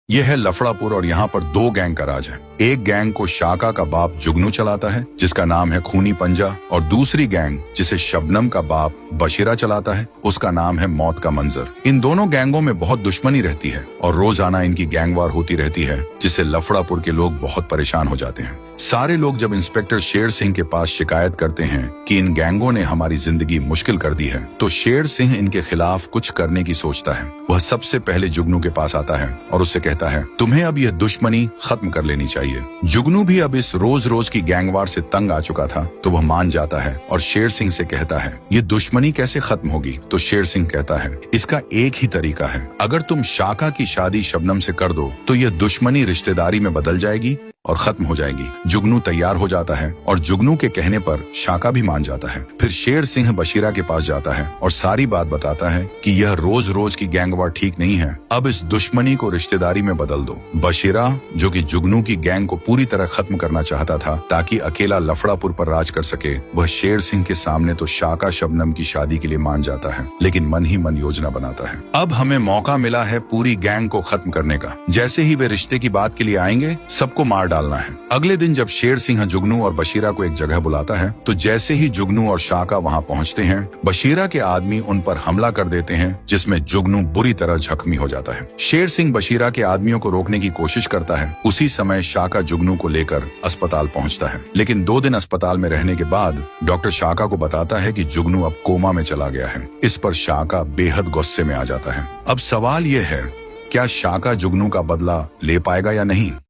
यह है लफड़ापुर और यहाँ पर दो गैंग का राज है। एक गैंग को शाका का बाप जुगनू चलाता है जिसका नाम है खूनी पंजा, और दूसरी गैंग जिसे शबनम का बाप बशीरा चलाता है उसका नाम है मौत का मंजर। इन दोनों गैंगों में बहुत दुश्मनी रहती है और रोजाना इनकी गैंगवार होती रहती है, जिससे लफड़ापुर के लोग बहुत परेशान हो जाते हैं। सारे लोग जब इंस्पेक्टर शेर सिंह के पास शिकायत करते हैं कि इन गैंगों ने हमारी जिंदगी मुश्किल कर दी है, तो शेर सिंह इनके खिलाफ कुछ करने की सोचता है। वह सबसे पहले जुगनू के पास आता है और उससे कहता है, तुम्हें अब यह दुश्मनी खत्म कर लेनी चाहिए। जुगनू भी अब इस रोज रोज की गैंगवार से तंग आ चुका था, तो वह मान जाता है और शेर सिंह से कहता है, ये दुश्मनी कैसे खत्म होगी? तो शेर सिंह कहता है, इसका एक ही तरीका है, अगर तुम शाका की शादी शबनम से कर दो तो यह दुश्मनी रिश्तेदारी में बदल जाएगी और खत्म हो जाएगी। जुगनू तैयार हो जाता है और जुगनू के कहने पर शाका भी मान जाता है। फिर शेर सिंह बशीरा के पास जाता है और सारी बात बताता है कि यह रोज रोज की गैंगवार ठीक नहीं है, अब इस दुश्मनी को रिश्तेदारी में बदल दो। बशीरा, जो कि जुगनू की गैंग को पूरी तरह खत्म करना चाहता था ताकि अकेला लफड़ापुर पर राज कर सके, वह शेर सिंह के सामने तो शाका शबनम की शादी के लिए मान जाता है, लेकिन मन ही मन योजना बनाता है। अब हमें मौका मिला है पूरी गैंग को खत्म करने का। जैसे ही वे रिश्ते की बात के लिए आएंगे, सबको मार डालना है। अगले दिन जब शेर सिंह जुगनू और बशीरा को एक जगह बुलाता है, तो जैसे ही जुगनू और शाका वहां पहुंचते हैं, बशीरा के आदमी उन पर हमला कर देते हैं, जिसमें जुगनू बुरी तरह जख्मी हो जाता है। शेर सिंह बशीरा के आदमियों को रोकने की कोशिश करता है। उसी समय शाका जुगनू को लेकर अस्पताल पहुंचता है, लेकिन 2 दिन अस्पताल में रहने के बाद डॉक्टर शाका को बताता है कि जुगनू अब कोमा में चला गया है। इस पर शाका बेहद गुस्से में आ जाता है। अब सवाल यह है, क्या शाका जुगनू का बदला ले पाएगा या नहीं?